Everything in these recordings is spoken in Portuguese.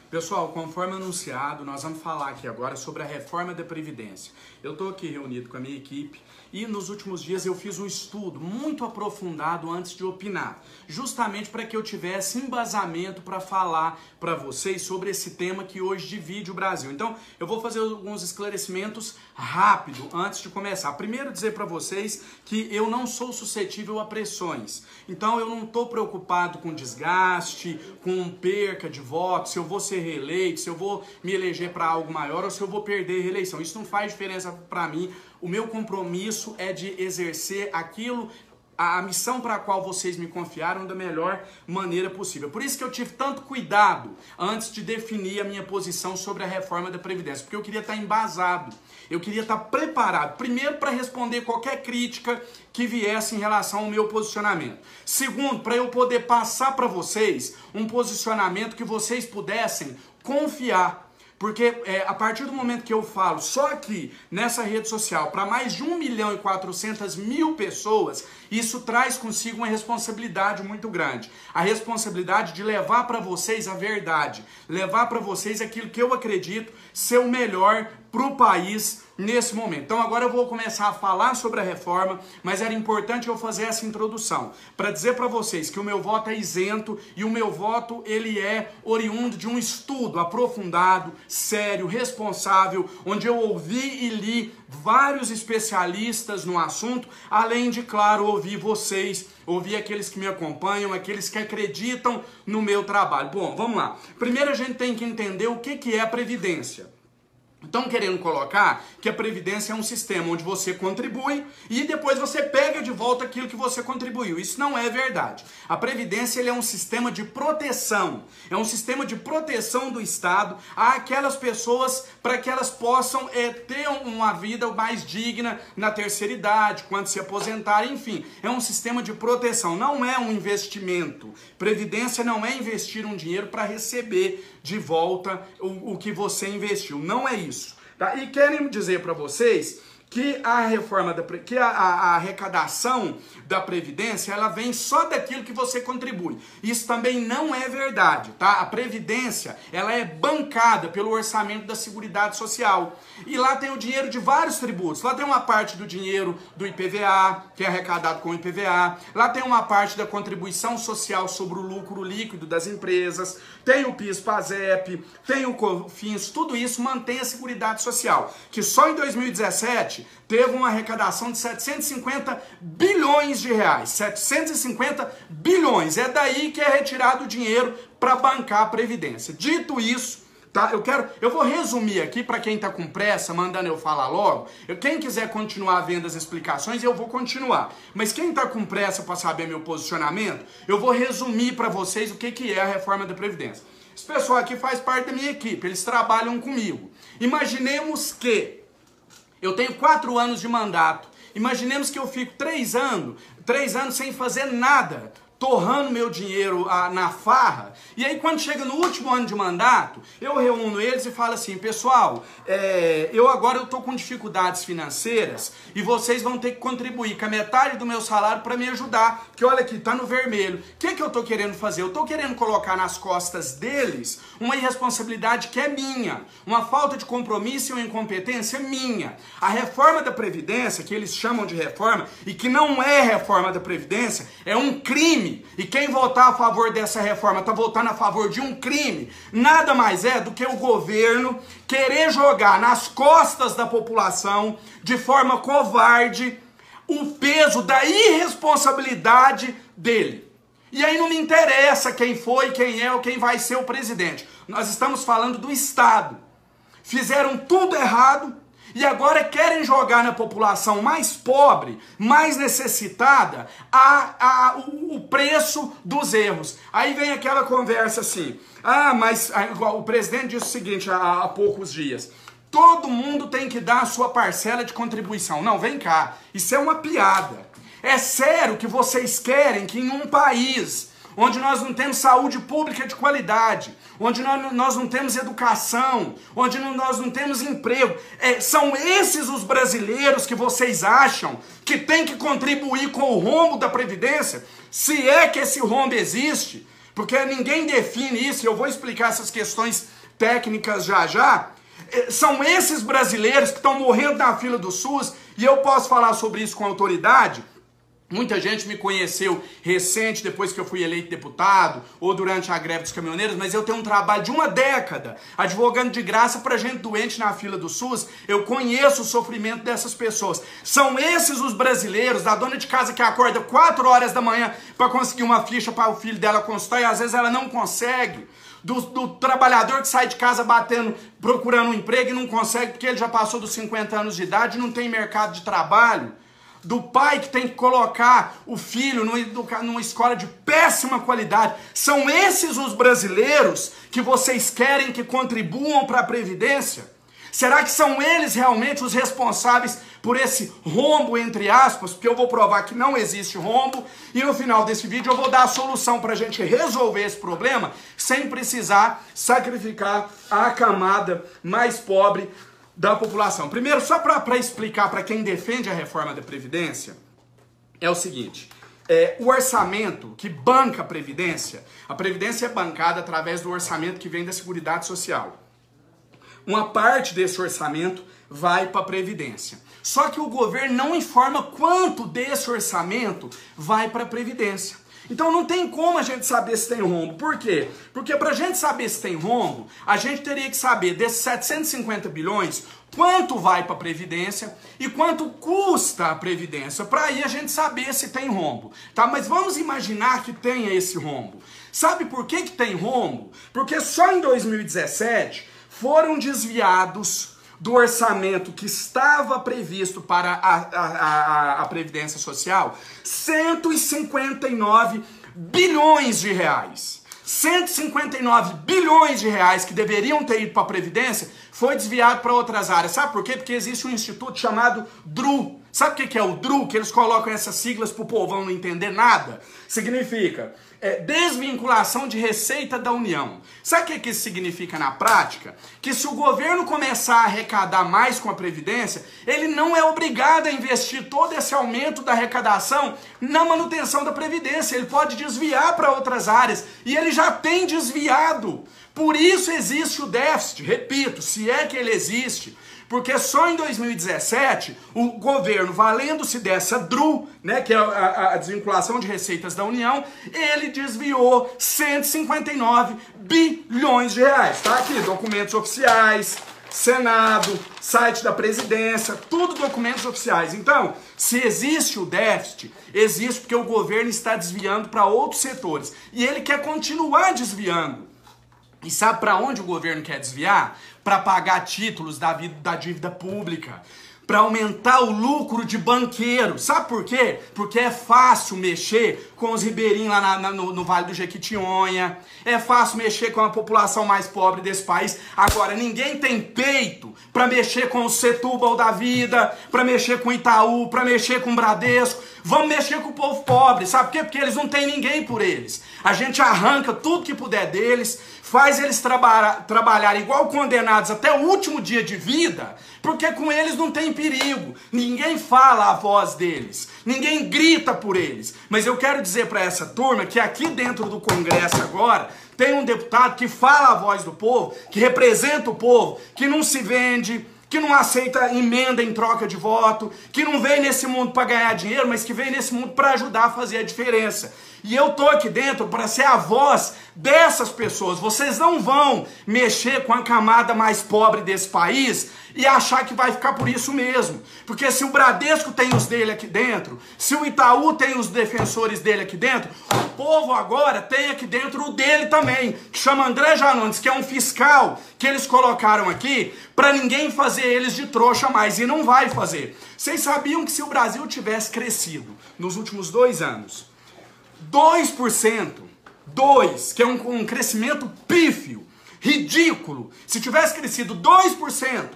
Pessoal, conforme anunciado, nós vamos falar aqui agora sobre a reforma da Previdência. Eu estou aqui reunido com a minha equipe e nos últimos dias eu fiz um estudo muito aprofundado antes de opinar, justamente para que eu tivesse embasamento para falar para vocês sobre esse tema que hoje divide o Brasil. Então, eu vou fazer alguns esclarecimentos rápido antes de começar. Primeiro, dizer para vocês que eu não sou suscetível a pressões. Então, eu não estou preocupado com desgaste, com perca de votos, se eu vou ser reeleito, se eu vou me eleger para algo maior ou se eu vou perder a reeleição. Isso não faz diferença para mim. O meu compromisso é de exercer aquilo, a missão para a qual vocês me confiaram da melhor maneira possível. Por isso que eu tive tanto cuidado antes de definir a minha posição sobre a reforma da Previdência, porque eu queria estar embasado, eu queria estar preparado, primeiro para responder qualquer crítica que viesse em relação ao meu posicionamento. Segundo, para eu poder passar para vocês um posicionamento que vocês pudessem confiar. Porque a partir do momento que eu falo só aqui nessa rede social para mais de 1.400.000 pessoas, isso traz consigo uma responsabilidade muito grande. A responsabilidade de levar para vocês a verdade, levar para vocês aquilo que eu acredito ser o melhor para o país nesse momento. Então agora eu vou começar a falar sobre a reforma, mas era importante eu fazer essa introdução para dizer para vocês que o meu voto é isento e o meu voto ele é oriundo de um estudo aprofundado, sério, responsável, onde eu ouvi e li vários especialistas no assunto, além de, claro, ouvir vocês, ouvir aqueles que me acompanham, aqueles que acreditam no meu trabalho. Bom, vamos lá. Primeiro a gente tem que entender o que é a Previdência. Estão querendo colocar que a Previdência é um sistema onde você contribui e depois você pega de volta aquilo que você contribuiu. Isso não é verdade. A Previdência ele é um sistema de proteção. É um sistema de proteção do Estado àquelas pessoas para que elas possam ter uma vida mais digna na terceira idade, quando se aposentarem, enfim. É um sistema de proteção, não é um investimento. Previdência não é investir um dinheiro para receber de volta o que você investiu. Não é isso. Tá? E querem dizer para vocês que a reforma que a arrecadação da Previdência ela vem só daquilo que você contribui. Isso também não é verdade, tá? A Previdência ela é bancada pelo orçamento da Seguridade Social. E lá tem o dinheiro de vários tributos. Lá tem uma parte do dinheiro do IPVA, que é arrecadado com o IPVA. Lá tem uma parte da contribuição social sobre o lucro líquido das empresas. Tem o PIS/PASEP, tem o COFINS, tudo isso mantém a Seguridade Social, que só em 2017 teve uma arrecadação de 750 bilhões de reais. 750 bilhões. É daí que é retirado o dinheiro para bancar a Previdência. Dito isso, tá? Eu vou resumir aqui para quem está com pressa, mandando eu falar logo. Quem quiser continuar vendo as explicações, eu vou continuar. Mas quem está com pressa para saber meu posicionamento, eu vou resumir para vocês o que é a reforma da Previdência. Esse pessoal aqui faz parte da minha equipe, eles trabalham comigo. Imaginemos que eu tenho 4 anos de mandato. Imaginemos que eu fico 3 anos sem fazer nada, torrando meu dinheiro na farra, e aí quando chega no último ano de mandato, eu reúno eles e falo assim, pessoal, eu estou com dificuldades financeiras e vocês vão ter que contribuir com a metade do meu salário para me ajudar, porque olha aqui, tá no vermelho. O que eu estou querendo fazer? Eu estou querendo colocar nas costas deles uma irresponsabilidade que é minha, uma falta de compromisso e uma incompetência minha. A reforma da Previdência, que eles chamam de reforma, e que não é reforma da Previdência, é um crime. E quem votar a favor dessa reforma está votando a favor de um crime. Nada mais é do que o governo querer jogar nas costas da população, de forma covarde, o peso da irresponsabilidade dele. E aí não me interessa quem foi, quem é ou quem vai ser o presidente. Nós estamos falando do Estado. Fizeram tudo errado e agora querem jogar na população mais pobre, mais necessitada, o preço dos erros. Aí vem aquela conversa assim, mas o presidente disse o seguinte há poucos dias, todo mundo tem que dar a sua parcela de contribuição. Não, vem cá, isso é uma piada. É sério que vocês querem que em um país onde nós não temos saúde pública de qualidade, onde nós não temos educação, onde nós não temos emprego, são esses os brasileiros que vocês acham que tem que contribuir com o rombo da Previdência? Se é que esse rombo existe, porque ninguém define isso, e eu vou explicar essas questões técnicas já já. São esses brasileiros que estão morrendo na fila do SUS, e eu posso falar sobre isso com autoridade. Muita gente me conheceu recente, depois que eu fui eleito deputado, ou durante a greve dos caminhoneiros, mas eu tenho um trabalho de uma década, advogando de graça para gente doente na fila do SUS. Eu conheço o sofrimento dessas pessoas. São esses os brasileiros, da dona de casa que acorda 4 horas da manhã para conseguir uma ficha para o filho dela consultar, e às vezes ela não consegue. Do trabalhador que sai de casa procurando um emprego e não consegue porque ele já passou dos 50 anos de idade e não tem mercado de trabalho. Do pai que tem que colocar o filho numa escola de péssima qualidade. São esses os brasileiros que vocês querem que contribuam para a Previdência? Será que são eles realmente os responsáveis por esse rombo, entre aspas? Porque eu vou provar que não existe rombo, e no final desse vídeo eu vou dar a solução para a gente resolver esse problema sem precisar sacrificar a camada mais pobre da população. Primeiro, só para explicar para quem defende a reforma da Previdência, é o seguinte: o orçamento que banca a Previdência é bancada através do orçamento que vem da Seguridade Social. Uma parte desse orçamento vai para a Previdência. Só que o governo não informa quanto desse orçamento vai para a Previdência. Então não tem como a gente saber se tem rombo. Por quê? Porque para a gente saber se tem rombo, a gente teria que saber desses 750 bilhões, quanto vai para a Previdência e quanto custa a Previdência, para aí a gente saber se tem rombo. Tá? Mas vamos imaginar que tenha esse rombo. Sabe por que tem rombo? Porque só em 2017 foram desviados do orçamento que estava previsto para a Previdência Social 159 bilhões de reais. 159 bilhões de reais que deveriam ter ido para a Previdência foi desviado para outras áreas. Sabe por quê? Porque existe um instituto chamado DRU. Sabe o que é o DRU? Que eles colocam essas siglas para o povão não entender nada. Significa desvinculação de receita da União. Sabe o que isso significa na prática? Que se o governo começar a arrecadar mais com a Previdência, ele não é obrigado a investir todo esse aumento da arrecadação na manutenção da Previdência. Ele pode desviar para outras áreas, e ele já tem desviado. Por isso existe o déficit, repito, se é que ele existe. Porque só em 2017, o governo, valendo-se dessa DRU, né, que é a desvinculação de receitas da União, ele desviou 159 bilhões de reais. Tá aqui, documentos oficiais, Senado, site da Presidência, tudo documentos oficiais. Então, se existe o déficit, existe porque o governo está desviando para outros setores. E ele quer continuar desviando. E sabe para onde o governo quer desviar? Para pagar títulos da dívida pública, para aumentar o lucro de banqueiro. Sabe por quê? Porque é fácil mexer com os ribeirinhos lá no Vale do Jequitinhonha, é fácil mexer com a população mais pobre desse país. Agora, ninguém tem peito para mexer com o Setúbal da vida, para mexer com o Itaú, para mexer com o Bradesco. Vamos mexer com o povo pobre, sabe por quê? Porque eles não têm ninguém por eles. A gente arranca tudo que puder deles, faz eles trabalharem igual condenados até o último dia de vida, porque com eles não tem perigo. Ninguém fala a voz deles, ninguém grita por eles. Mas eu quero dizer para essa turma que aqui dentro do Congresso agora tem um deputado que fala a voz do povo, que representa o povo, que não se vende, que não aceita emenda em troca de voto, que não veio nesse mundo para ganhar dinheiro, mas que veio nesse mundo para ajudar a fazer a diferença. E eu tô aqui dentro para ser a voz dessas pessoas. Vocês não vão mexer com a camada mais pobre desse país e achar que vai ficar por isso mesmo. Porque se o Bradesco tem os dele aqui dentro, se o Itaú tem os defensores dele aqui dentro, o povo agora tem aqui dentro o dele também, que chama André Janones, que é um fiscal que eles colocaram aqui para ninguém fazer eles de trouxa mais, e não vai fazer. Vocês sabiam que se o Brasil tivesse crescido nos últimos 2 anos 2%, que é um crescimento pífio, ridículo, se tivesse crescido 2%,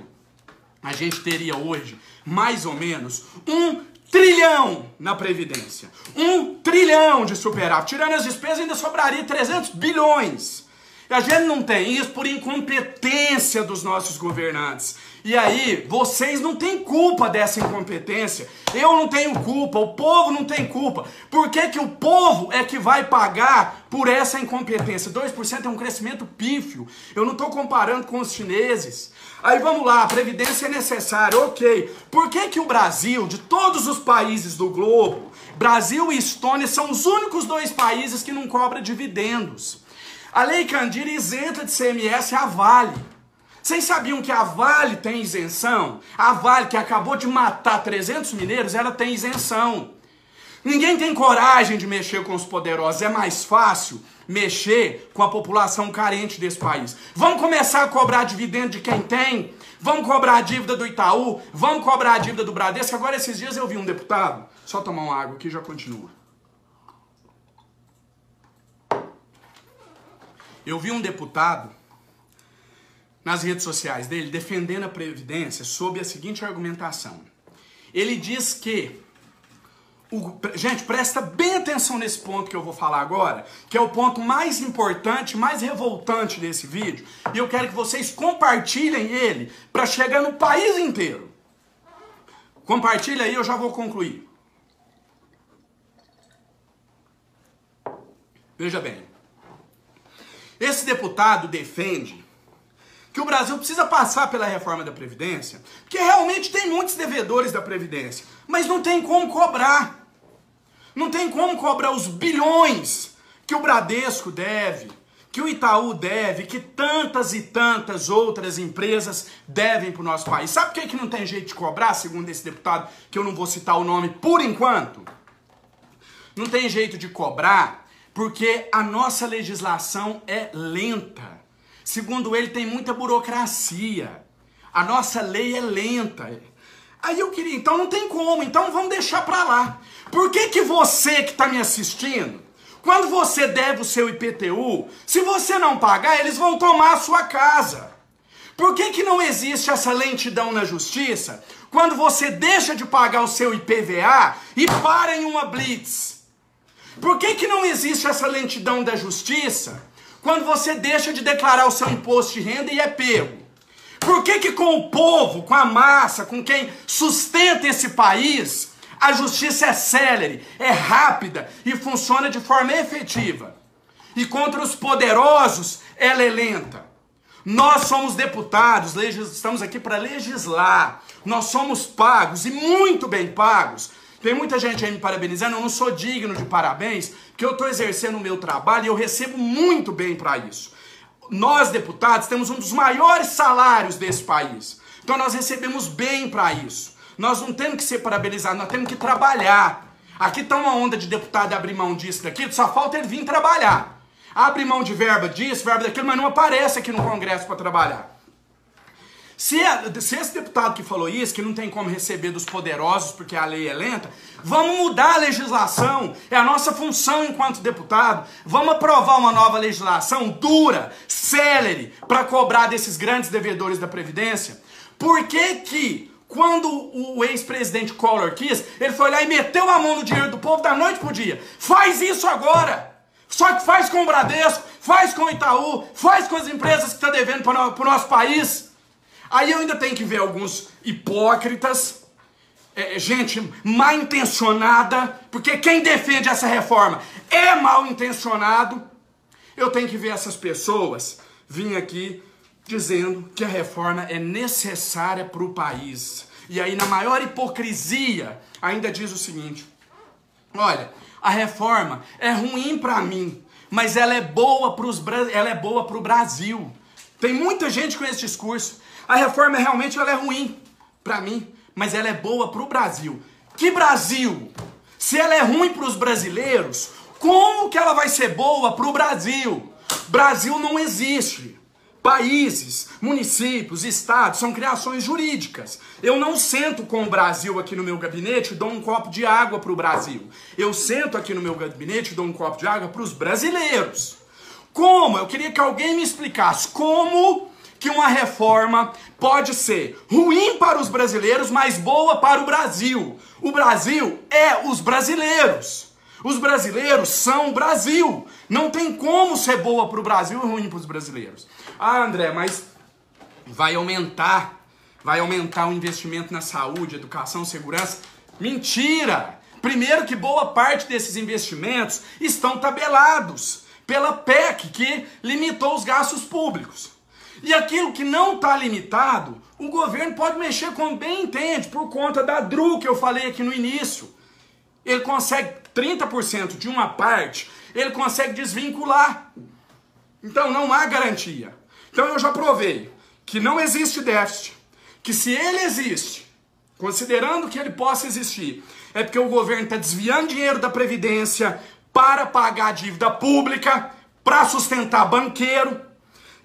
a gente teria hoje mais ou menos 1 trilhão na Previdência. 1 trilhão de superávit. Tirando as despesas, ainda sobraria 300 bilhões. A gente não tem isso por incompetência dos nossos governantes. E aí, vocês não têm culpa dessa incompetência. Eu não tenho culpa, o povo não tem culpa. Por que que o povo é que vai pagar por essa incompetência? 2% é um crescimento pífio. Eu não estou comparando com os chineses. Aí vamos lá, a previdência é necessária, ok. Por que que o Brasil, de todos os países do globo, Brasil e Estônia são os únicos 2 países que não cobram dividendos? A Lei Candir isenta de CMS a Vale. Vocês sabiam que a Vale tem isenção? A Vale, que acabou de matar 300 mineiros, ela tem isenção. Ninguém tem coragem de mexer com os poderosos. É mais fácil mexer com a população carente desse país. Vamos começar a cobrar dividendo de quem tem? Vamos cobrar a dívida do Itaú? Vamos cobrar a dívida do Bradesco? Agora, esses dias eu vi um deputado... Só tomar uma água aqui e já continua. Eu vi um deputado nas redes sociais dele defendendo a Previdência sob a seguinte argumentação. Ele diz que... Gente, presta bem atenção nesse ponto que eu vou falar agora, que é o ponto mais importante, mais revoltante desse vídeo, e eu quero que vocês compartilhem ele para chegar no país inteiro. Compartilha aí, eu já vou concluir. Veja bem, esse deputado defende que o Brasil precisa passar pela reforma da Previdência, porque realmente tem muitos devedores da Previdência, mas não tem como cobrar. Não tem como cobrar os bilhões que o Bradesco deve, que o Itaú deve, que tantas e tantas outras empresas devem para o nosso país. Sabe por que não tem jeito de cobrar, segundo esse deputado, que eu não vou citar o nome por enquanto? Não tem jeito de cobrar porque a nossa legislação é lenta. Segundo ele, tem muita burocracia. A nossa lei é lenta. Aí eu queria, então não tem como, então vamos deixar pra lá. Por que que você que está me assistindo, quando você deve o seu IPTU, se você não pagar, eles vão tomar a sua casa? Por que que não existe essa lentidão na justiça, quando você deixa de pagar o seu IPVA e para em uma blitz? Por que que não existe essa lentidão da justiça, quando você deixa de declarar o seu imposto de renda e é pego? Por que que com o povo, com a massa, com quem sustenta esse país, a justiça é célere, é rápida e funciona de forma efetiva? E contra os poderosos, ela é lenta. Nós somos deputados, estamos aqui para legislar. Nós somos pagos e muito bem pagos. Tem muita gente aí me parabenizando, eu não sou digno de parabéns, porque eu estou exercendo o meu trabalho e eu recebo muito bem para isso. Nós, deputados, temos um dos maiores salários desse país. Então nós recebemos bem para isso. Nós não temos que ser parabenizados, nós temos que trabalhar. Aqui está uma onda de deputado abrir mão disso, daquilo, só falta ele vir trabalhar. Abre mão de verba disso, verba daquilo, mas não aparece aqui no Congresso para trabalhar. Se esse deputado que falou isso, que não tem como receber dos poderosos porque a lei é lenta, vamos mudar a legislação, é a nossa função enquanto deputado. Vamos aprovar uma nova legislação dura, célere, para cobrar desses grandes devedores da Previdência. Por que que, quando o ex-presidente Collor quis, ele foi lá e meteu a mão no dinheiro do povo da noite pro dia? Faz isso agora! Só que faz com o Bradesco, faz com o Itaú, faz com as empresas que estão devendo para o nosso país. Aí eu ainda tenho que ver alguns hipócritas, gente mal intencionada, porque quem defende essa reforma é mal intencionado. Eu tenho que ver essas pessoas vir aqui dizendo que a reforma é necessária para o país. E aí, na maior hipocrisia, ainda diz o seguinte: olha, a reforma é ruim para mim, mas ela é boa para o Brasil. Tem muita gente com esse discurso. A reforma realmente ela é ruim para mim, mas ela é boa para o Brasil. Que Brasil? Se ela é ruim para os brasileiros, como que ela vai ser boa para o Brasil? Brasil não existe. Países, municípios, estados são criações jurídicas. Eu não sento com o Brasil aqui no meu gabinete e dou um copo de água para o Brasil. Eu sento aqui no meu gabinete e dou um copo de água para os brasileiros. Como? Eu queria que alguém me explicasse como que uma reforma pode ser ruim para os brasileiros, mas boa para o Brasil. O Brasil é os brasileiros. Os brasileiros são o Brasil. Não tem como ser boa para o Brasil e ruim para os brasileiros. Ah, André, mas vai aumentar o investimento na saúde, educação, segurança. Mentira! Primeiro que boa parte desses investimentos estão tabelados pela PEC, que limitou os gastos públicos. E aquilo que não está limitado, o governo pode mexer como bem entende, por conta da DRU que eu falei aqui no início. Ele consegue 30% de uma parte, ele consegue desvincular. Então não há garantia. Então eu já provei que não existe déficit, que se ele existe, considerando que ele possa existir, é porque o governo está desviando dinheiro da Previdência para pagar a dívida pública, para sustentar banqueiro.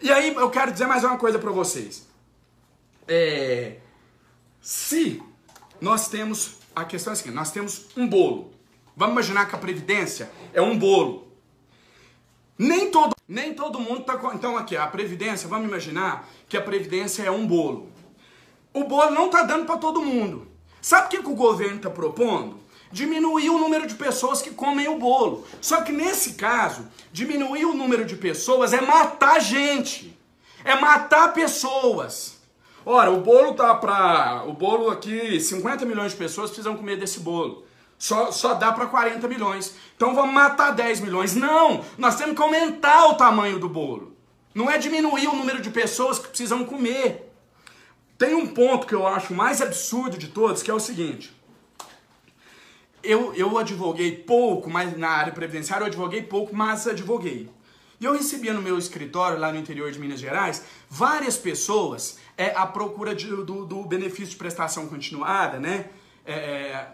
E aí eu quero dizer mais uma coisa para vocês. Se nós temos, a questão é a seguinte, nós temos um bolo. Vamos imaginar que a Previdência é um bolo. Nem todo mundo está... Então aqui, a Previdência, vamos imaginar que a Previdência é um bolo. O bolo não está dando para todo mundo. Sabe o que o governo está propondo? Diminuir o número de pessoas que comem o bolo. Só que nesse caso, diminuir o número de pessoas é matar gente. É matar pessoas. Ora, o bolo aqui, 50 milhões de pessoas precisam comer desse bolo. Só dá para 40 milhões. Então vamos matar 10 milhões. Não, nós temos que aumentar o tamanho do bolo. Não é diminuir o número de pessoas que precisam comer. Tem um ponto que eu acho mais absurdo de todos, que é o seguinte. Eu advoguei pouco, mas na área previdenciária eu advoguei pouco, mas advoguei. E eu recebia no meu escritório, lá no interior de Minas Gerais, várias pessoas à procura do benefício de prestação continuada, né?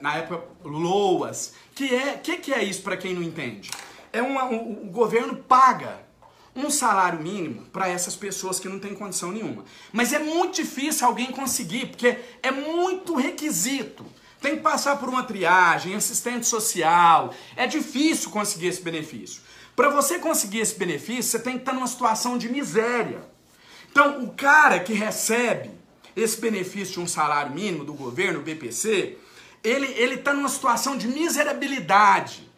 Na época, LOAS. Que é isso para quem não entende? O governo paga um salário mínimo para essas pessoas que não têm condição nenhuma. Mas é muito difícil alguém conseguir, porque é muito requisito. Tem que passar por uma triagem, assistente social. É difícil conseguir esse benefício. Para você conseguir esse benefício, você tem que estar numa situação de miséria. Então, o cara que recebe esse benefício de um salário mínimo do governo, o BPC, ele está numa situação de miserabilidade.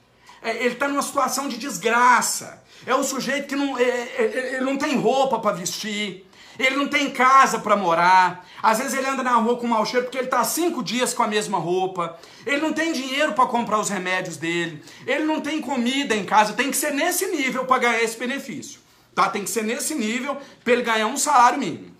Ele está numa situação de desgraça. É o sujeito que ele não tem roupa para vestir, ele não tem casa para morar, às vezes ele anda na rua com mau cheiro porque ele está 5 dias com a mesma roupa, ele não tem dinheiro para comprar os remédios dele, ele não tem comida em casa. Tem que ser nesse nível para ganhar esse benefício, tá? Tem que ser nesse nível para ele ganhar um salário mínimo.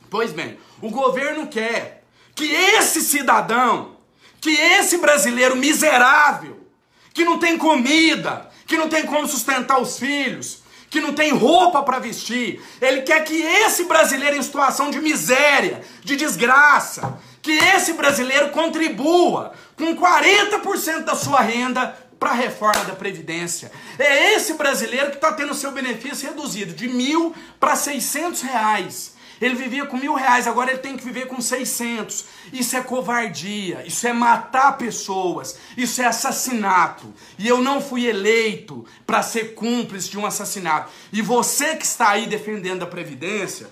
Pois bem, o governo quer que esse cidadão, que esse brasileiro miserável, que não tem comida, que não tem como sustentar os filhos, que não tem roupa para vestir, ele quer que esse brasileiro em situação de miséria, de desgraça, que esse brasileiro contribua com 40% da sua renda para a reforma da Previdência. É esse brasileiro que está tendo seu benefício reduzido de R$1.000 para R$600. Ele vivia com R$1.000, agora ele tem que viver com 600. Isso é covardia, isso é matar pessoas, isso é assassinato. E eu não fui eleito para ser cúmplice de um assassinato. E você que está aí defendendo a Previdência,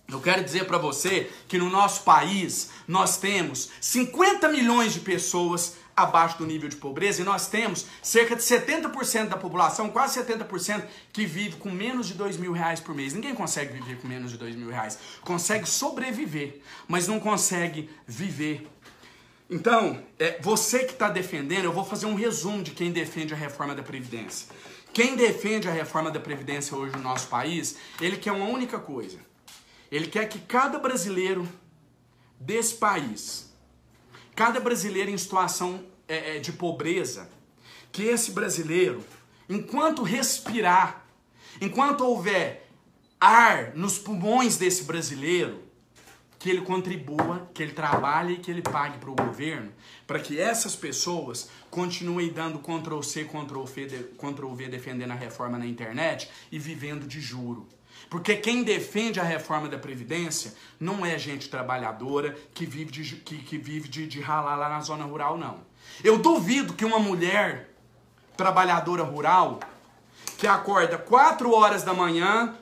eu quero dizer para você que no nosso país nós temos 50 milhões de pessoas abaixo do nível de pobreza, e nós temos cerca de 70% da população, quase 70%, que vive com menos de R$2.000 por mês. Ninguém consegue viver com menos de R$2.000. Consegue sobreviver, mas não consegue viver. Então, você que está defendendo, eu vou fazer um resumo de quem defende a reforma da Previdência. Quem defende a reforma da Previdência hoje no nosso país, ele quer uma única coisa. Ele quer que cada brasileiro desse país, cada brasileiro em situação de pobreza, que esse brasileiro, enquanto respirar, enquanto houver ar nos pulmões desse brasileiro, que ele contribua, que ele trabalhe e que ele pague para o governo, para que essas pessoas continuem dando Ctrl-C, Ctrl-V, defendendo a reforma na internet e vivendo de juro. Porque quem defende a reforma da Previdência não é gente trabalhadora que vive de ralar lá na zona rural, não. Eu duvido que uma mulher trabalhadora rural que acorda 4 horas da manhã,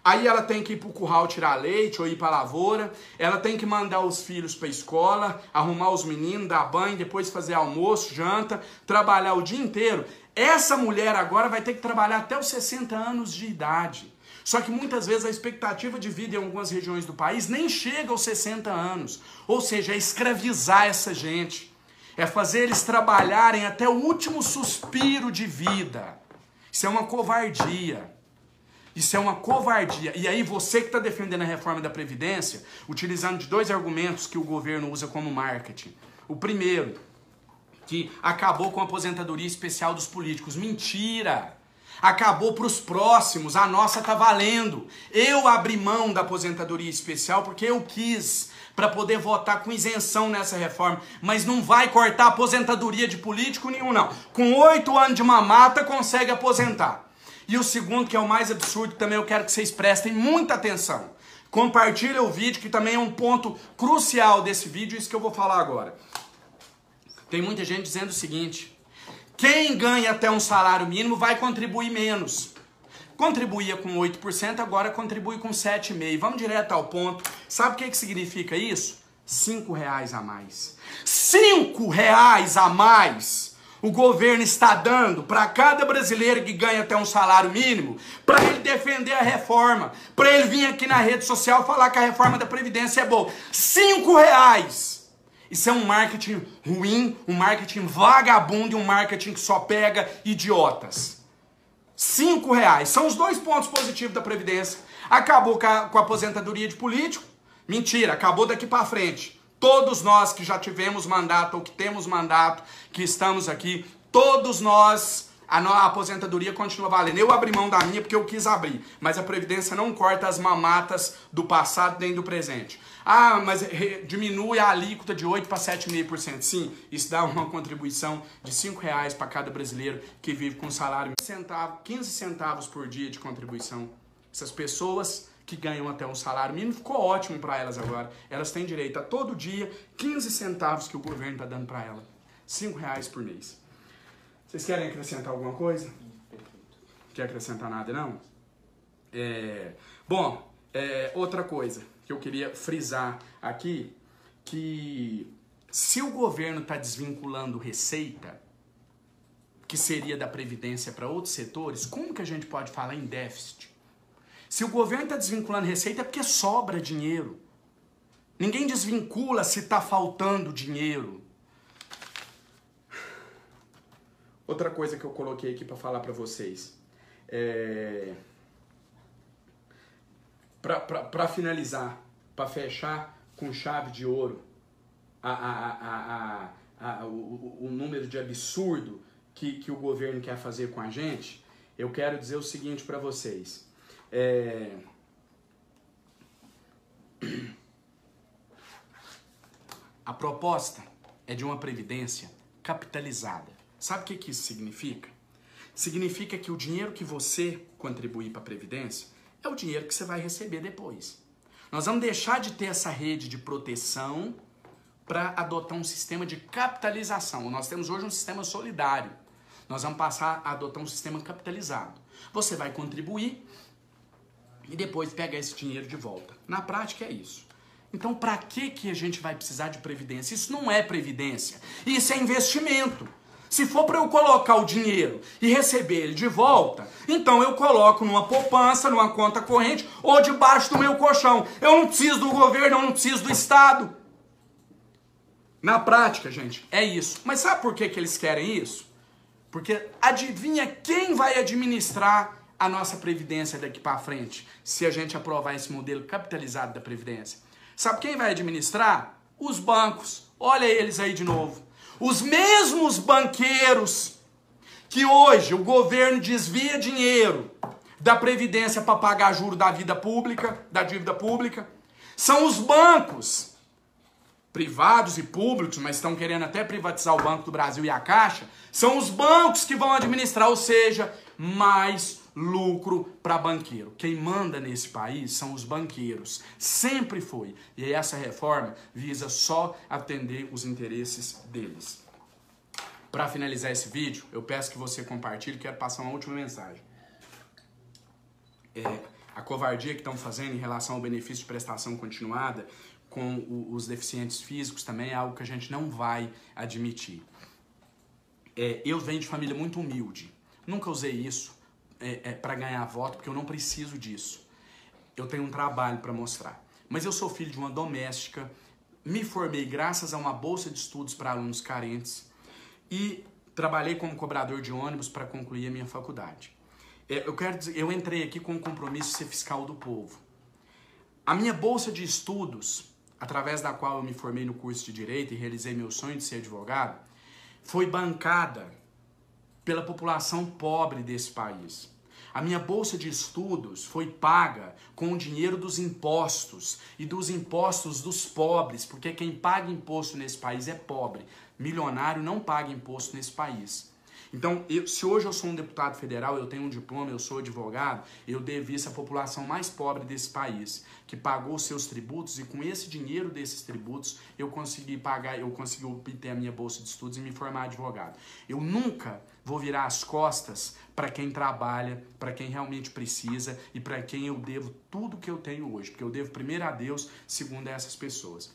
Aí ela tem que ir pro curral tirar leite ou ir pra lavoura, ela tem que mandar os filhos pra escola, arrumar os meninos, dar banho, depois fazer almoço, janta, trabalhar o dia inteiro. Essa mulher agora vai ter que trabalhar até os 60 anos de idade. Só que muitas vezes a expectativa de vida em algumas regiões do país nem chega aos 60 anos. Ou seja, é escravizar essa gente. É fazer eles trabalharem até o último suspiro de vida. Isso é uma covardia. Isso é uma covardia. E aí você que está defendendo a reforma da Previdência, utilizando de dois argumentos que o governo usa como marketing. O primeiro, que acabou com a aposentadoria especial dos políticos. Mentira! Acabou para os próximos, a nossa tá valendo. Eu abri mão da aposentadoria especial porque eu quis, para poder votar com isenção nessa reforma. Mas não vai cortar a aposentadoria de político nenhum, não. Com 8 anos de mamata consegue aposentar. E o segundo, que é o mais absurdo, também eu quero que vocês prestem muita atenção. Compartilha o vídeo, que também é um ponto crucial desse vídeo, isso que eu vou falar agora. Tem muita gente dizendo o seguinte: quem ganha até um salário mínimo vai contribuir menos. Contribuía com 8%, agora contribui com 7,5%. Vamos direto ao ponto. Sabe o que significa isso? R$5 a mais. R$5 a mais o governo está dando para cada brasileiro que ganha até um salário mínimo, para ele defender a reforma, para ele vir aqui na rede social falar que a reforma da Previdência é boa. R$5! Isso é um marketing ruim, um marketing vagabundo e um marketing que só pega idiotas. R$5. São os dois pontos positivos da Previdência. Acabou com a aposentadoria de político? Mentira, acabou daqui para frente. Todos nós que já tivemos mandato ou que temos mandato, que estamos aqui, todos nós, a aposentadoria continua valendo. Eu abri mão da minha porque eu quis abrir, mas a Previdência não corta as mamatas do passado nem do presente. Ah, mas diminui a alíquota de 8% para 7,5%. Sim, isso dá uma contribuição de R$5 para cada brasileiro que vive com salário 15 centavos por dia de contribuição. Essas pessoas que ganham até um salário mínimo, ficou ótimo para elas agora. Elas têm direito a todo dia 15 centavos que o governo está dando para elas. R$5 por mês. Vocês querem acrescentar alguma coisa? Quer acrescentar nada, não? Bom, outra coisa que eu queria frisar aqui, que se o governo está desvinculando receita, que seria da Previdência para outros setores, como que a gente pode falar em déficit? Se o governo está desvinculando receita é porque sobra dinheiro. Ninguém desvincula se está faltando dinheiro. Outra coisa que eu coloquei aqui para falar para vocês. Para finalizar, para fechar com chave de ouro o número de absurdo que o governo quer fazer com a gente, eu quero dizer o seguinte para vocês. A proposta é de uma previdência capitalizada. Sabe o que isso significa? Significa que o dinheiro que você contribuir para a previdência é o dinheiro que você vai receber depois. Nós vamos deixar de ter essa rede de proteção para adotar um sistema de capitalização. Nós temos hoje um sistema solidário. Nós vamos passar a adotar um sistema capitalizado. Você vai contribuir e depois pegar esse dinheiro de volta. Na prática é isso. Então, para que a gente vai precisar de previdência? Isso não é previdência, isso é investimento. Se for para eu colocar o dinheiro e receber ele de volta, então eu coloco numa poupança, numa conta corrente ou debaixo do meu colchão. Eu não preciso do governo, eu não preciso do Estado. Na prática, gente, é isso. Mas sabe por que eles querem isso? Porque adivinha quem vai administrar a nossa Previdência daqui para frente, se a gente aprovar esse modelo capitalizado da Previdência? Sabe quem vai administrar? Os bancos. Olha eles aí de novo. Os mesmos banqueiros que hoje o governo desvia dinheiro da Previdência para pagar juros da vida pública, da dívida pública, são os bancos privados e públicos, mas estão querendo até privatizar o Banco do Brasil e a Caixa, são os bancos que vão administrar, ou seja, mais lucro para banqueiro. Quem manda nesse país são os banqueiros. Sempre foi. E essa reforma visa só atender os interesses deles. Para finalizar esse vídeo, eu peço que você compartilhe. Quero passar uma última mensagem. a covardia que estão fazendo em relação ao benefício de prestação continuada com os deficientes físicos também é algo que a gente não vai admitir. Eu venho de família muito humilde. Nunca usei isso para ganhar voto, porque eu não preciso disso. Eu tenho um trabalho para mostrar. Mas eu sou filho de uma doméstica, me formei graças a uma bolsa de estudos para alunos carentes e trabalhei como cobrador de ônibus para concluir a minha faculdade. Eu entrei aqui com o compromisso de ser fiscal do povo. A minha bolsa de estudos, através da qual eu me formei no curso de Direito e realizei meu sonho de ser advogado, foi bancada pela população pobre desse país. A minha bolsa de estudos foi paga com o dinheiro dos impostos e dos impostos dos pobres, porque quem paga imposto nesse país é pobre. Milionário não paga imposto nesse país. Então, se hoje eu sou um deputado federal, eu tenho um diploma, eu sou advogado, eu devo isso à população mais pobre desse país, que pagou os seus tributos, e com esse dinheiro desses tributos eu consegui obter a minha bolsa de estudos e me formar advogado. Eu nunca vou virar as costas para quem trabalha, para quem realmente precisa e para quem eu devo tudo que eu tenho hoje, porque eu devo primeiro a Deus, segundo a essas pessoas.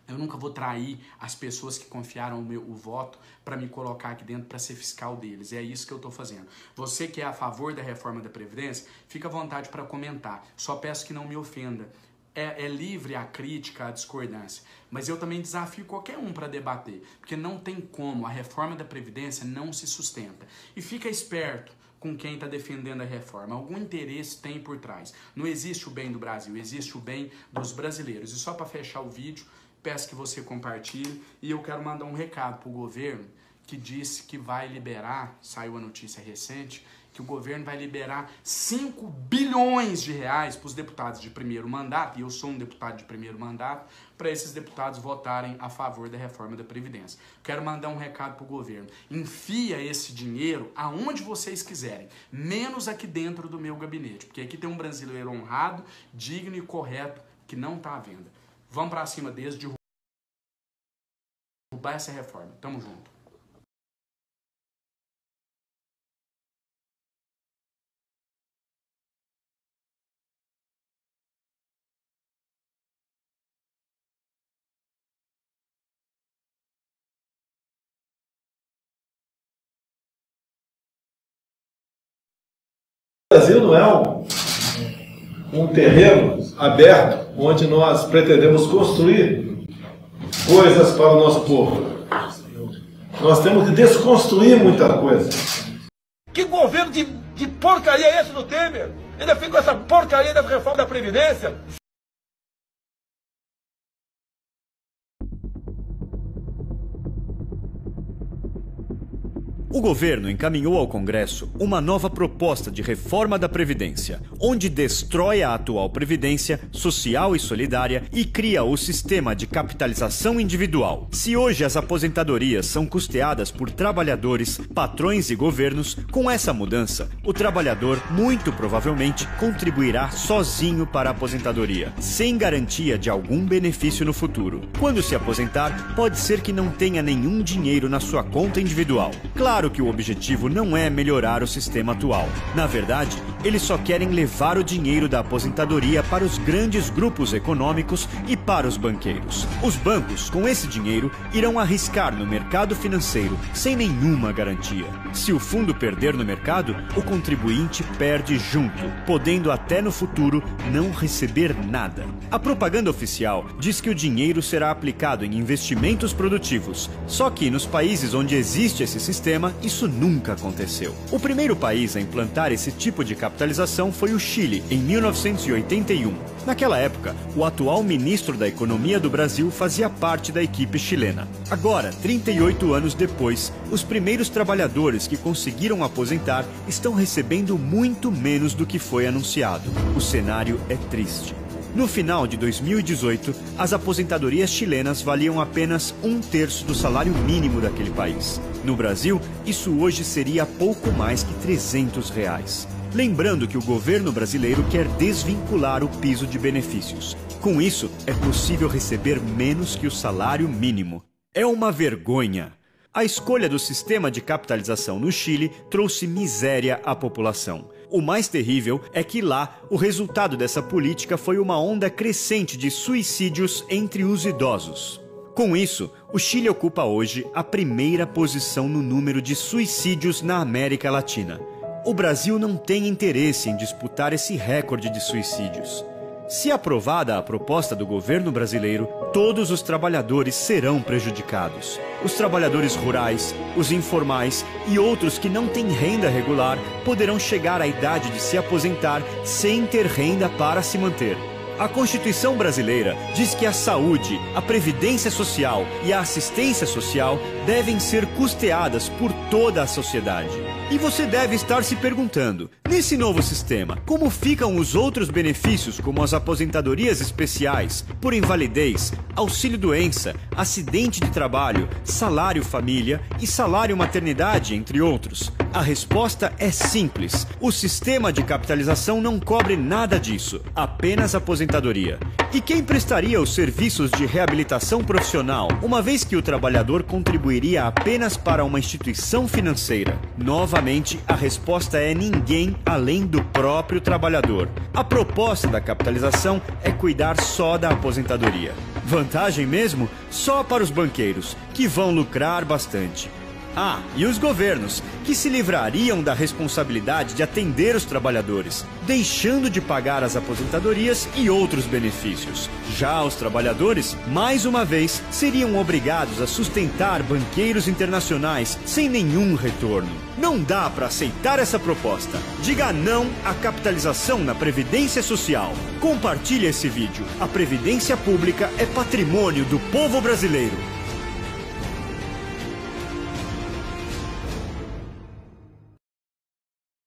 Eu nunca vou trair as pessoas que confiaram o voto para me colocar aqui dentro para ser fiscal deles. É isso que eu estou fazendo. Você que é a favor da reforma da Previdência, fica à vontade para comentar. Só peço que não me ofenda. É livre a crítica, a discordância. Mas eu também desafio qualquer um para debater. Porque não tem como. A reforma da Previdência não se sustenta. E fica esperto com quem está defendendo a reforma. Algum interesse tem por trás. Não existe o bem do Brasil, existe o bem dos brasileiros. E só para fechar o vídeo, peço que você compartilhe e eu quero mandar um recado para o governo que disse que vai liberar, saiu a notícia recente, que o governo vai liberar 5 bilhões de reais para os deputados de primeiro mandato, e eu sou um deputado de primeiro mandato, para esses deputados votarem a favor da reforma da Previdência. Quero mandar um recado para o governo. Enfia esse dinheiro aonde vocês quiserem, menos aqui dentro do meu gabinete, porque aqui tem um brasileiro honrado, digno e correto que não está à venda. Vamos para cima deles, derrubar essa reforma. Tamo junto. O Brasil não é um terreno aberto onde nós pretendemos construir coisas para o nosso povo. Nós temos que desconstruir muita coisa. Que governo de porcaria é esse do Temer? Ainda fica com essa porcaria da reforma da Previdência? O governo encaminhou ao Congresso uma nova proposta de reforma da Previdência, onde destrói a atual Previdência social e solidária e cria o sistema de capitalização individual. Se hoje as aposentadorias são custeadas por trabalhadores, patrões e governos, com essa mudança, o trabalhador muito provavelmente contribuirá sozinho para a aposentadoria, sem garantia de algum benefício no futuro. Quando se aposentar, pode ser que não tenha nenhum dinheiro na sua conta individual. Claro que o objetivo não é melhorar o sistema atual. Na verdade, eles só querem levar o dinheiro da aposentadoria para os grandes grupos econômicos e para os banqueiros. Os bancos, com esse dinheiro, irão arriscar no mercado financeiro sem nenhuma garantia. Se o fundo perder no mercado, o contribuinte perde junto, podendo até no futuro não receber nada. A propaganda oficial diz que o dinheiro será aplicado em investimentos produtivos, só que nos países onde existe esse sistema, isso nunca aconteceu. O primeiro país a implantar esse tipo de capitalização foi o Chile, em 1981. Naquela época, o atual ministro da Economia do Brasil fazia parte da equipe chilena. Agora, 38 anos depois, os primeiros trabalhadores que conseguiram aposentar estão recebendo muito menos do que foi anunciado. O cenário é triste. No final de 2018, as aposentadorias chilenas valiam apenas 1/3 do salário mínimo daquele país. No Brasil, isso hoje seria pouco mais que R$300. Lembrando que o governo brasileiro quer desvincular o piso de benefícios. Com isso, é possível receber menos que o salário mínimo. É uma vergonha. A escolha do sistema de capitalização no Chile trouxe miséria à população. O mais terrível é que lá, o resultado dessa política foi uma onda crescente de suicídios entre os idosos. Com isso, o Chile ocupa hoje a primeira posição no número de suicídios na América Latina. O Brasil não tem interesse em disputar esse recorde de suicídios. Se aprovada a proposta do governo brasileiro, todos os trabalhadores serão prejudicados. Os trabalhadores rurais, os informais e outros que não têm renda regular poderão chegar à idade de se aposentar sem ter renda para se manter. A Constituição brasileira diz que a saúde, a previdência social e a assistência social devem ser custeadas por toda a sociedade. E você deve estar se perguntando, nesse novo sistema, como ficam os outros benefícios como as aposentadorias especiais, por invalidez, auxílio-doença, acidente de trabalho, salário-família e salário-maternidade, entre outros? A resposta é simples. O sistema de capitalização não cobre nada disso, apenas aposentadoria. E quem prestaria os serviços de reabilitação profissional, uma vez que o trabalhador contribuiria apenas para uma instituição financeira? Novamente, a resposta é ninguém além do próprio trabalhador. A proposta da capitalização é cuidar só da aposentadoria. Vantagem mesmo? Só para os banqueiros, que vão lucrar bastante. Ah, e os governos, que se livrariam da responsabilidade de atender os trabalhadores, deixando de pagar as aposentadorias e outros benefícios. Já os trabalhadores, mais uma vez, seriam obrigados a sustentar banqueiros internacionais sem nenhum retorno. Não dá para aceitar essa proposta. Diga não à capitalização na Previdência Social. Compartilhe esse vídeo. A Previdência Pública é patrimônio do povo brasileiro.